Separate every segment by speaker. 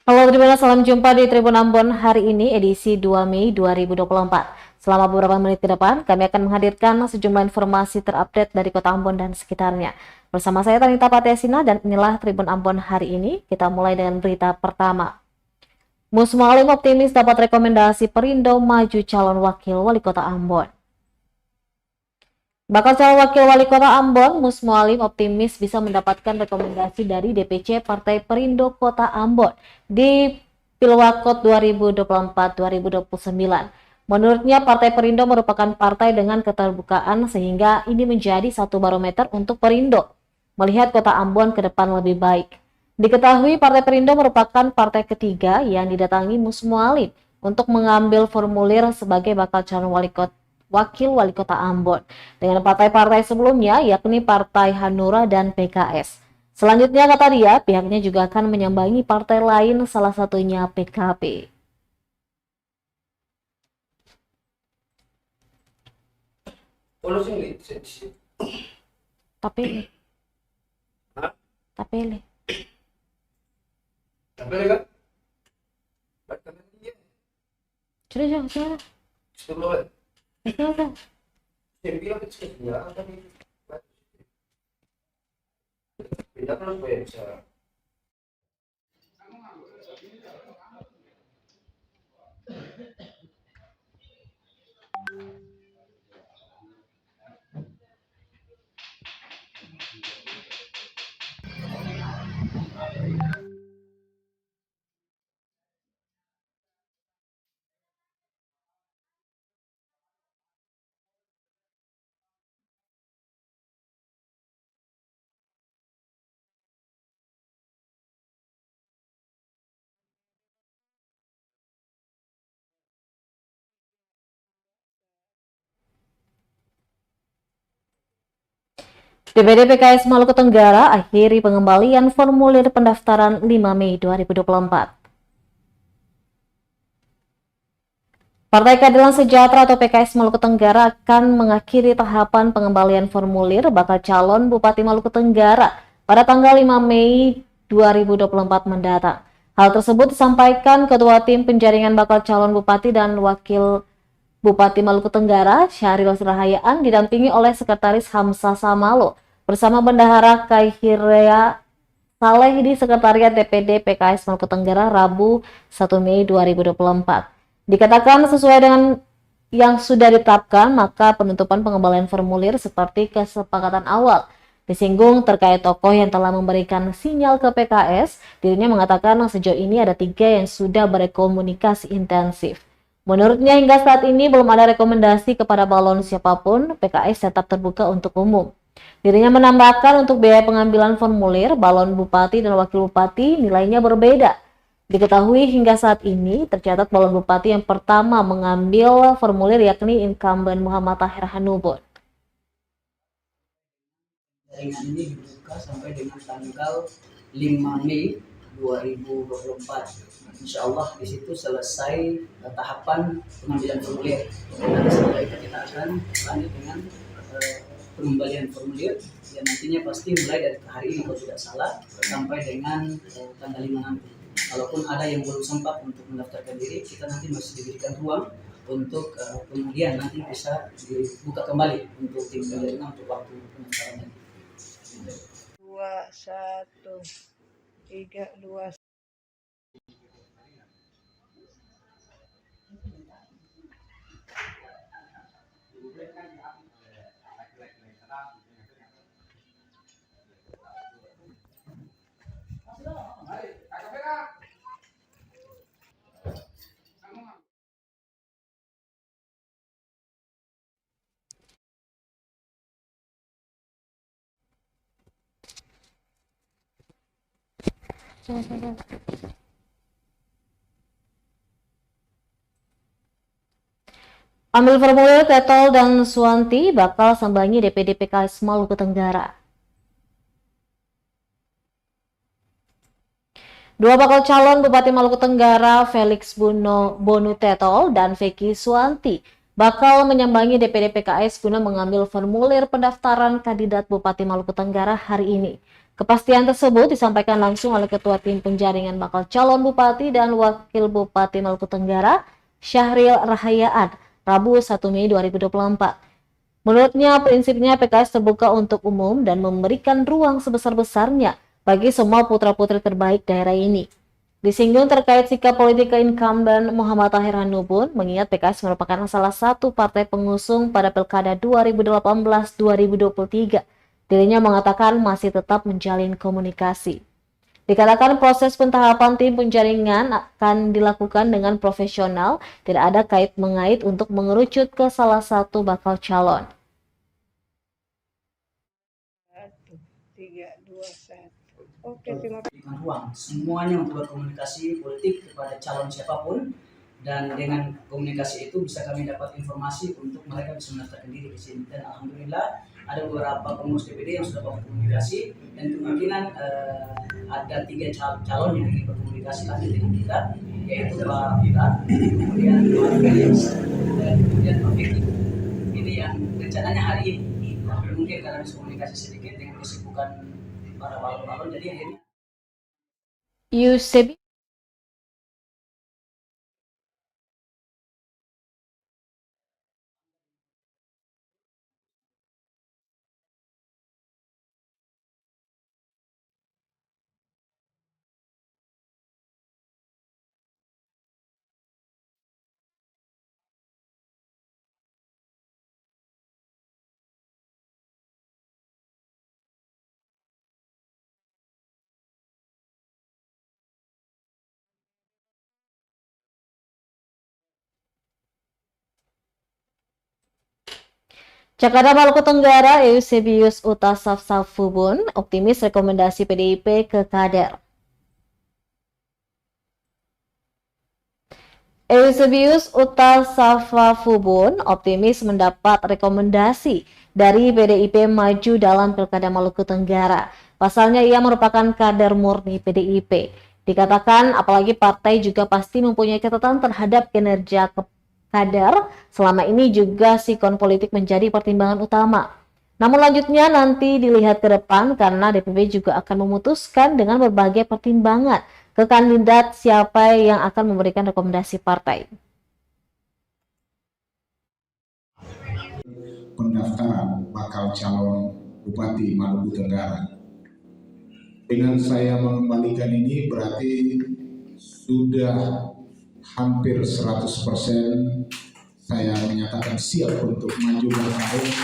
Speaker 1: Halo Tribuners, salam jumpa di Tribun Ambon hari ini edisi 2 Mei 2024. Selama beberapa menit ke depan, kami akan menghadirkan sejumlah informasi terupdate dari Kota Ambon dan sekitarnya. Bersama saya Tanita Patiasina dan inilah Tribun Ambon hari ini. Kita mulai dengan berita pertama. Mus Mualim optimis dapat rekomendasi Perindo maju calon wakil wali kota Ambon. Bakal calon wakil wali kota Ambon, Mus Mualim optimis bisa mendapatkan rekomendasi dari DPC Partai Perindo Kota Ambon di Pilwakot 2024-2029. Menurutnya, Partai Perindo merupakan partai dengan keterbukaan sehingga ini menjadi satu barometer untuk Perindo melihat kota Ambon ke depan lebih baik. Diketahui Partai Perindo merupakan partai ketiga yang didatangi Mus Mualim untuk mengambil formulir sebagai bakal calon wakil wali kota Ambon dengan partai-partai sebelumnya yakni Partai Hanura dan PKS. Selanjutnya kata dia, pihaknya juga akan menyambangi partai lain, salah satunya PKB. Tapi kan? Sudah. DPD PKS Maluku Tenggara akhiri pengembalian formulir pendaftaran 5 Mei 2024. Partai Keadilan Sejahtera atau PKS Maluku Tenggara akan mengakhiri tahapan pengembalian formulir bakal calon Bupati Maluku Tenggara pada tanggal 5 Mei 2024 mendatang. Hal tersebut disampaikan Ketua Tim Penjaringan Bakal Calon Bupati dan Wakil Bupati Maluku Tenggara, Syahril Sirahayaan, didampingi oleh Sekretaris Hamzah Samalo bersama Bendahara Kaihirea Saleh di Sekretariat DPD PKS Maluku Tenggara Rabu 1 Mei 2024. Dikatakan sesuai dengan yang sudah ditetapkan, maka penutupan pengembalian formulir seperti kesepakatan awal. Disinggung terkait tokoh yang telah memberikan sinyal ke PKS, dirinya mengatakan sejauh ini ada 3 yang sudah berkomunikasi intensif. Menurutnya hingga saat ini belum ada rekomendasi kepada balon siapapun, PKS tetap terbuka untuk umum. Dirinya menambahkan untuk biaya pengambilan formulir, balon bupati dan wakil bupati nilainya berbeda. Diketahui hingga saat ini tercatat balon bupati yang pertama mengambil formulir yakni incumbent Muhammad Tahir Hanubun.
Speaker 2: Jaringan ini dibuka sampai dengan tanggal 5 Mei 2024. Insya Allah di situ selesai tahapan pengambilan formulir. Nanti setelah itu kita akan lanjut dengan pengembalian formulir yang nantinya pasti mulai dari hari ini kalau tidak salah sampai dengan tanggal 5 nanti. Kalaupun ada yang belum sempat untuk mendaftarkan diri, kita nanti masih diberikan ruang untuk kemudian nanti bisa dibuka kembali untuk tim penjaringan untuk waktu pendaftaran nanti.
Speaker 3: 2 1 3 2
Speaker 1: Ambil formulir Tetol dan Suwanti bakal sambangi DPD PKS Maluku Tenggara. Dua bakal calon Bupati Maluku Tenggara, Felix Bonu Tetol dan Vicky Suwanti, bakal menyambangi DPD PKS guna mengambil formulir pendaftaran kandidat Bupati Maluku Tenggara hari ini. Kepastian tersebut disampaikan langsung oleh Ketua Tim Penjaringan Bakal Calon Bupati dan Wakil Bupati Maluku Tenggara, Syahril Rahayaan, Rabu 1 Mei 2024. Menurutnya, prinsipnya PKS terbuka untuk umum dan memberikan ruang sebesar-besarnya bagi semua putra-putri terbaik daerah ini. Disinggung terkait sikap politik incumbent Muhammad Tahir Hanubun, mengingat PKS merupakan salah satu partai pengusung pada Pilkada 2018-2023. Dirinya mengatakan masih tetap menjalin komunikasi. Dikatakan proses pentahapan tim penjaringan akan dilakukan dengan profesional, tidak ada kait-mengait untuk mengerucut ke salah satu bakal calon.
Speaker 3: 3, 2, 1. Oke, terima kasih.
Speaker 2: Berikan ruang semuanya untuk berkomunikasi politik kepada calon siapapun, dan dengan komunikasi itu bisa kami dapat informasi untuk mereka bisa mendaftarkan diri di sini. Dan alhamdulillah ada beberapa pengurus DPD yang sudah berkomunikasi, dan kemungkinan ada 3 calon yang ingin berkomunikasi lanjut dengan kita, yaitu Pak Bila, kemudian Pak Felix, dan kemudian Pak Vicky. Ini yang rencananya hari ini, tapi mungkin karena miskomunikasi sedikit dengan kesibukan para balon-balon, jadi akhirnya
Speaker 1: Yusebi Jakarta Maluku Tenggara Eusebius Utasafsafubun optimis rekomendasi PDIP ke kader. Eusebius Utasafafubun optimis mendapat rekomendasi dari PDIP maju dalam Pilkada Maluku Tenggara. Pasalnya ia merupakan kader murni PDIP. Dikatakan apalagi partai juga pasti mempunyai catatan terhadap kinerja kader, selama ini juga sikon politik menjadi pertimbangan utama. Namun lanjutnya nanti dilihat ke depan karena DPP juga akan memutuskan dengan berbagai pertimbangan ke kandidat siapa yang akan memberikan rekomendasi partai.
Speaker 4: Pendaftaran bakal calon Bupati Maluku Tenggara. Dengan saya mengembalikan ini berarti sudah hampir 100% saya menyatakan siap untuk maju bersaing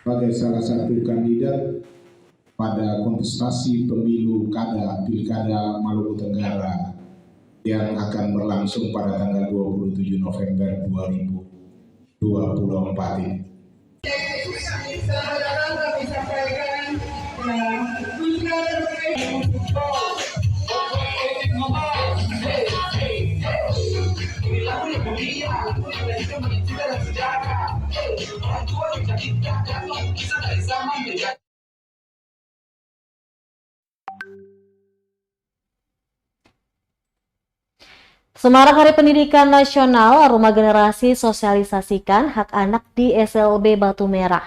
Speaker 4: sebagai salah satu kandidat pada kontestasi pemilu Pilkada Maluku Tenggara yang akan berlangsung pada tanggal 27 November 2024 ini.
Speaker 1: Semarak Hari Pendidikan Nasional, Rumah Generasi sosialisasikan hak anak di SLB Batu Merah.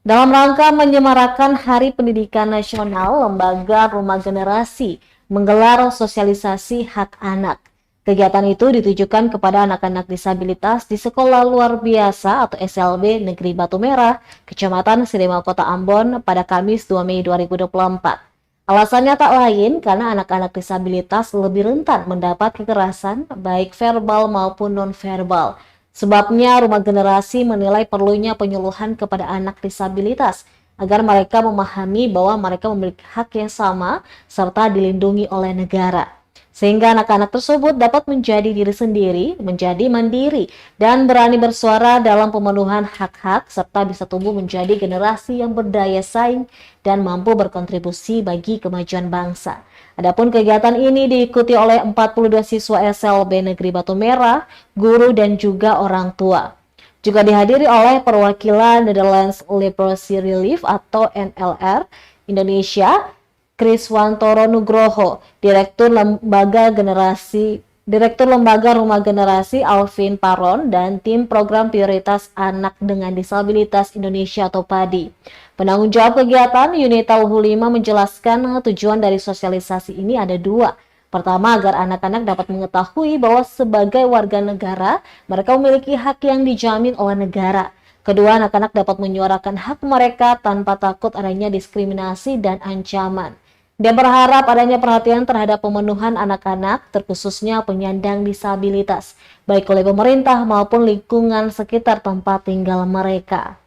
Speaker 1: Dalam rangka menyemarakan Hari Pendidikan Nasional, Lembaga Rumah Generasi menggelar sosialisasi hak anak. Kegiatan itu ditujukan kepada anak-anak disabilitas di Sekolah Luar Biasa atau SLB Negeri Batu Merah, Kecamatan Sirema, Kota Ambon pada Kamis 2 Mei 2024. Alasannya tak lain karena anak-anak disabilitas lebih rentan mendapat kekerasan baik verbal maupun non-verbal. Sebabnya Rumah Generasi menilai perlunya penyuluhan kepada anak disabilitas agar mereka memahami bahwa mereka memiliki hak yang sama serta dilindungi oleh negara. Sehingga anak-anak tersebut dapat menjadi diri sendiri, menjadi mandiri, dan berani bersuara dalam pemenuhan hak-hak, serta bisa tumbuh menjadi generasi yang berdaya saing dan mampu berkontribusi bagi kemajuan bangsa. Adapun kegiatan ini diikuti oleh 42 siswa SLB Negeri Batu Merah, guru, dan juga orang tua. Juga dihadiri oleh perwakilan Netherlands Leprosy Relief atau NLR Indonesia, Kriswantoro Nugroho, Direktur Lembaga Generasi Direktur Lembaga Rumah Generasi Alvin Paron dan tim Program Prioritas Anak dengan Disabilitas Indonesia atau PADI. Penanggung jawab kegiatan Yunita Luhu 5 menjelaskan tujuan dari sosialisasi ini ada dua. Pertama, agar anak-anak dapat mengetahui bahwa sebagai warga negara, mereka memiliki hak yang dijamin oleh negara. Kedua, anak-anak dapat menyuarakan hak mereka tanpa takut adanya diskriminasi dan ancaman. Dia berharap adanya perhatian terhadap pemenuhan anak-anak, terkhususnya penyandang disabilitas, baik oleh pemerintah maupun lingkungan sekitar tempat tinggal mereka.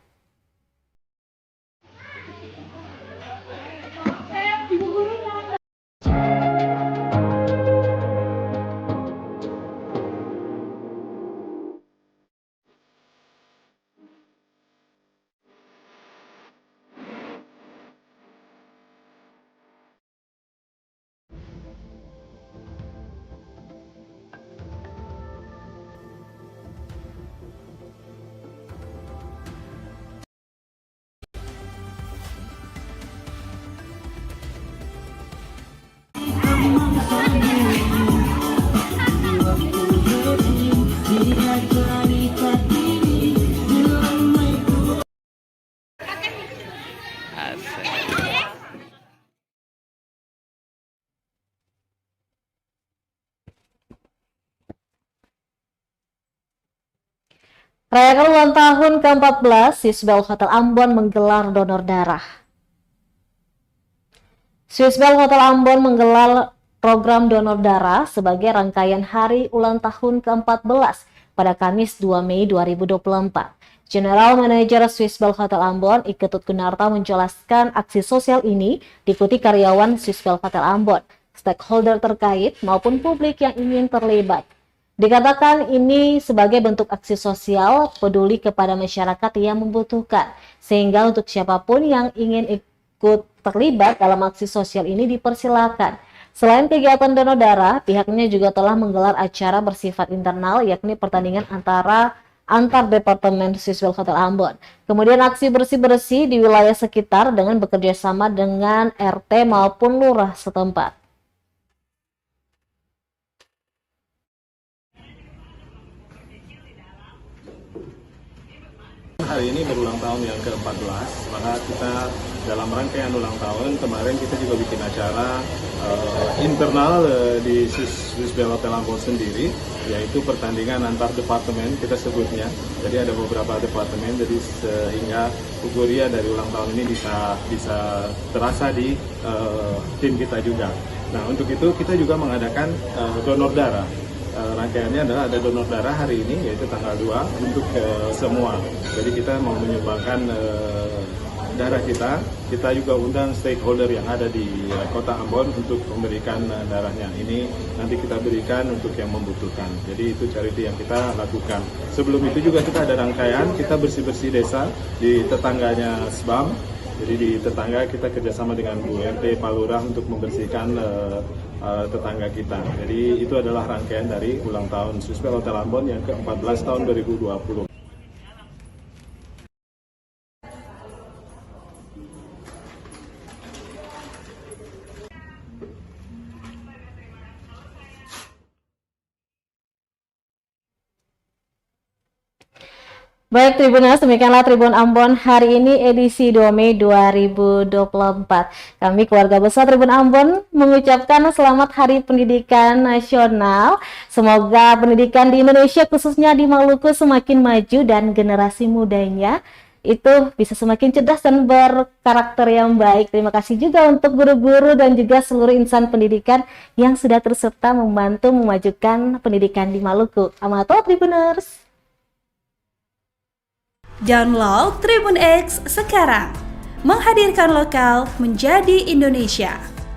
Speaker 1: Rayakan ulang tahun ke-14, Swissbell Hotel Ambon menggelar donor darah. Swissbell Hotel Ambon menggelar program donor darah sebagai rangkaian hari ulang tahun ke-14 pada Kamis 2 Mei 2024. General Manager Swissbell Hotel Ambon, Iketut Gunarta menjelaskan aksi sosial ini diikuti karyawan Swissbell Hotel Ambon, stakeholder terkait maupun publik yang ingin terlibat. Dikatakan ini sebagai bentuk aksi sosial peduli kepada masyarakat yang membutuhkan, sehingga untuk siapapun yang ingin ikut terlibat dalam aksi sosial ini dipersilakan. Selain kegiatan donor darah, pihaknya juga telah menggelar acara bersifat internal, yakni pertandingan antar departemen Swissbell Hotel Ambon. Kemudian aksi bersih-bersih di wilayah sekitar dengan bekerja sama dengan RT maupun lurah setempat.
Speaker 5: Hari ini berulang tahun yang ke-14, maka kita dalam rangkaian ulang tahun kemarin kita juga bikin acara internal di Swissbell Hotel Ambon sendiri, yaitu pertandingan antar departemen kita sebutnya. Jadi ada beberapa departemen, jadi sehingga euforia dari ulang tahun ini bisa terasa di tim kita juga. Nah, untuk itu kita juga mengadakan donor darah. Rangkaiannya adalah ada donor darah hari ini, yaitu tanggal 2 untuk semua. Jadi kita mau menyumbangkan darah kita juga undang stakeholder yang ada di kota Ambon untuk memberikan darahnya. Ini nanti kita berikan untuk yang membutuhkan. Jadi itu charity yang kita lakukan. Sebelum itu juga kita ada rangkaian, kita bersih-bersih desa di tetangganya SBAM. Jadi di tetangga kita kerjasama dengan Bu RT Pak Lurah untuk membersihkan tetangga kita. Jadi itu adalah rangkaian dari ulang tahun Swissbell Hotel Ambon yang ke-14 tahun 2020.
Speaker 1: Baik Tribuners, demikianlah Tribun Ambon hari ini edisi 2 Mei 2024. Kami keluarga besar Tribun Ambon mengucapkan selamat Hari Pendidikan Nasional. Semoga pendidikan di Indonesia khususnya di Maluku semakin maju dan generasi mudanya itu bisa semakin cerdas dan berkarakter yang baik. Terima kasih juga untuk guru-guru dan juga seluruh insan pendidikan yang sudah turut serta membantu memajukan pendidikan di Maluku. Amato Tribuners.
Speaker 6: Download Tribun X sekarang, menghadirkan lokal menjadi Indonesia.